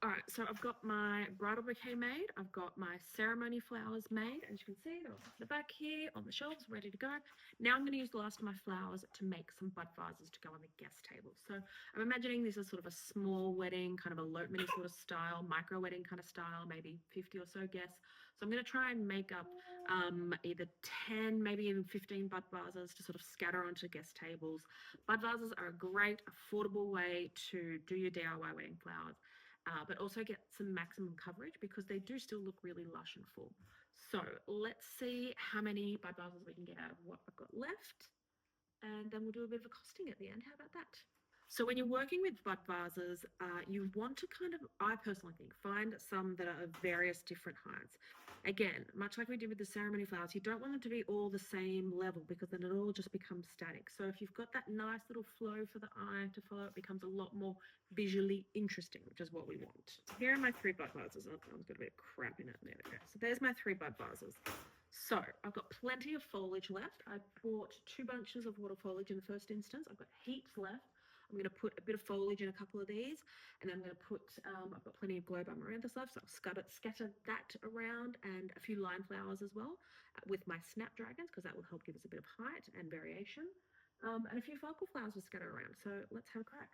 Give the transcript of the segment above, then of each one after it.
All right, so I've got my bridal bouquet made. I've got my ceremony flowers made. As you can see, they're all at the back here on the shelves, ready to go. Now I'm going to use the last of my flowers to make some bud vases to go on the guest table. So I'm imagining this is sort of a small wedding, kind of elopement sort of style, micro wedding kind of style, maybe 50 or so guests. So I'm going to try and make up either 10, maybe even 15 bud vases to sort of scatter onto guest tables. Bud vases are a great, affordable way to do your DIY wedding flowers. But also get some maximum coverage because they do still look really lush and full. So let's see how many bud vases we can get out of what I've got left. And then we'll do a bit of a costing at the end. How about that? So when you're working with bud vases, you want to kind of, I personally think, find some that are of various different heights. Again, much like we did with the ceremony flowers, you don't want them to be all the same level because then it all just becomes static. So if you've got that nice little flow for the eye to follow, it becomes a lot more visually interesting, which is what we want. Here are my 3 bud vases. Oh, I've got a bit of crap in it. There we go. So there's my 3 bud vases. So I've got plenty of foliage left. I bought 2 bunches of water foliage in the first instance. I've got heaps left. I'm going to put a bit of foliage in a couple of these, and I'm going to put, I've got plenty of globe amaranthus left, so I'll scatter that around, and a few line flowers as well with my snapdragons, because that will help give us a bit of height and variation, and a few focal flowers will scatter around. So let's have a crack.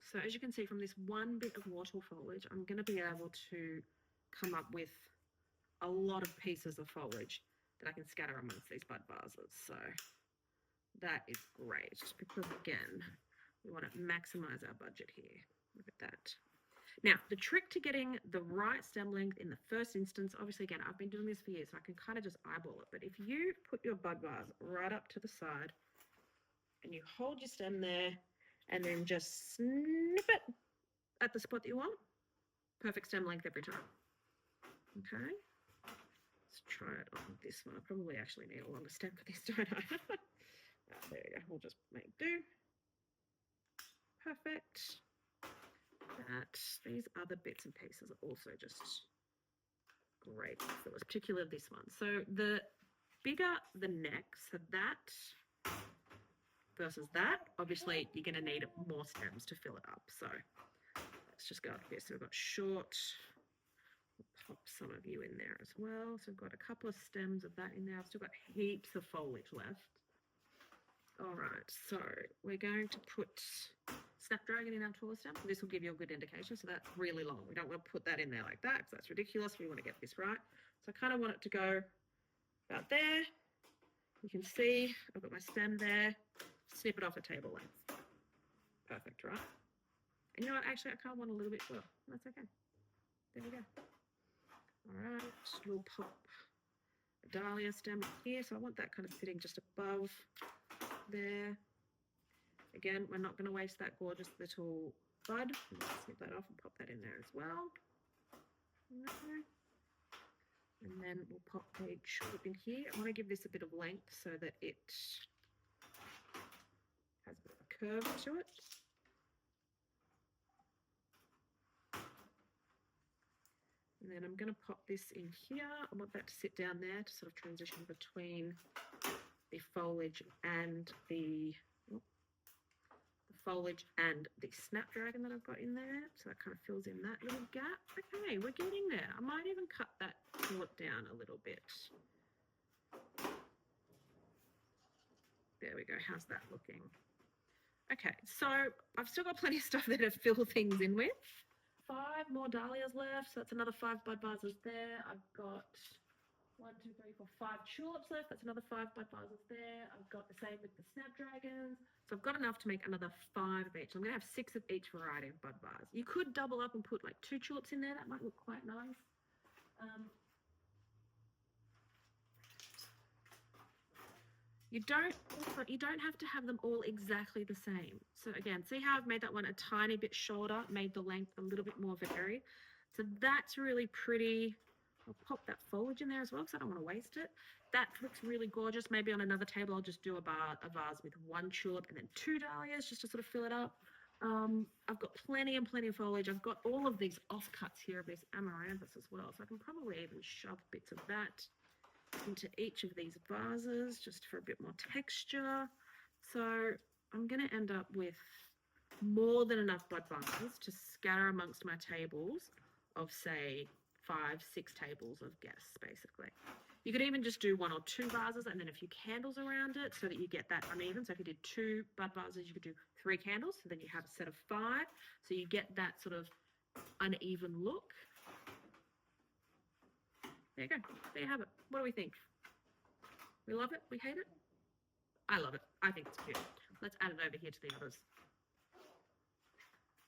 So as you can see from this one bit of water foliage, I'm going to be able to come up with a lot of pieces of foliage that I can scatter amongst these bud vases. So that is great because, again, we want to maximize our budget here. Look at that. Now, the trick to getting the right stem length in the first instance, obviously, again, I've been doing this for years, so I can kind of just eyeball it. But if you put your bud vase right up to the side and you hold your stem there and then just snip it at the spot that you want, perfect stem length every time. Okay. Let's try it on this one. I probably actually need a longer stem for this, don't I? There we go. We'll just make do. Perfect. These other bits and pieces are also just great for this, particularly this one. So the bigger the neck, so that versus that, obviously you're going to need more stems to fill it up. So let's just go up here. So we've got short. We'll pop some of you in there as well. So we've got a couple of stems of that in there. I've still got heaps of foliage left. All right, so we're going to put snapdragon in our taller stem. This will give you a good indication. So that's really long. We don't want to put that in there like that because that's ridiculous. We want to get this right. So I kind of want it to go about there. You can see I've got my stem there. Snip it off a table length. Perfect, right? And you know what? Actually, I kind of want a little bit shorter. That's okay. There we go. All right, we'll pop a dahlia stem here. So I want that kind of sitting just above there. Again, we're not going to waste that gorgeous little bud. Let's snip that off and pop that in there as well. Okay. And then we'll pop a tulip in here. I want to give this a bit of length so that it has a bit of a curve to it. And then I'm going to pop this in here. I want that to sit down there to sort of transition between the foliage and the snapdragon that I've got in there. So that kind of fills in that little gap. Okay, we're getting there. I might even cut that tulip down a little bit. There we go. How's that looking? Okay, so I've still got plenty of stuff there to fill things in with. 5 more dahlias left, so that's another 5 bud vases there. I've got 1, 2, 3, 4, 5 tulips left. That's another 5 bud vases there. I've got the same with the snapdragons. So I've got enough to make another 5 of each. I'm going to have 6 of each variety of bud vase. You could double up and put like 2 tulips in there. That might look quite nice. You don't have to have them all exactly the same. So again, see how I've made that one a tiny bit shorter, made the length a little bit more varied. So that's really pretty. I'll pop that foliage in there as well because I don't want to waste it. That looks really gorgeous. Maybe on another table I'll just do a vase with 1 tulip and then 2 dahlias just to sort of fill it up. I've got plenty and plenty of foliage. I've got all of these offcuts here of this amaranthus as well. So I can probably even shove bits of that into each of these vases just for a bit more texture. So I'm going to end up with more than enough bud vases to scatter amongst my tables of, say, 5, 6 tables of guests, basically. You could even just do 1 or 2 vases and then a few candles around it so that you get that uneven. So if you did 2 bud vases, you could do 3 candles. So then you have a set of 5. So you get that sort of uneven look. There you go. There you have it. What do we think? We love it? We hate it? I love it. I think it's cute. Let's add it over here to the others.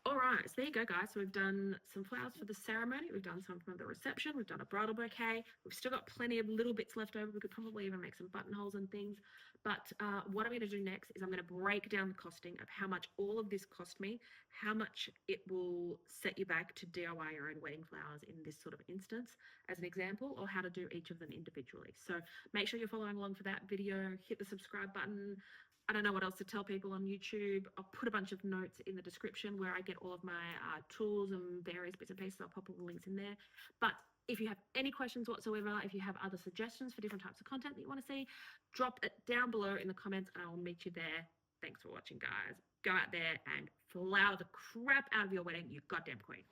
All right, so there you go, guys. So we've done some flowers for the ceremony. We've done some for the reception. We've done a bridal bouquet. We've still got plenty of little bits left over. We could probably even make some buttonholes and things. But what I'm going to do next is I'm going to break down the costing of how much all of this cost me, how much it will set you back to DIY your own wedding flowers in this sort of instance, as an example, or how to do each of them individually. So make sure you're following along for that video. Hit the subscribe button. I don't know what else to tell people on YouTube. I'll put a bunch of notes in the description where I get all of my tools and various bits and pieces. I'll pop all the links in there. But if you have any questions whatsoever, if you have other suggestions for different types of content that you want to see, drop it down below in the comments and I will meet you there. Thanks for watching, guys. Go out there and flower the crap out of your wedding, you goddamn queen.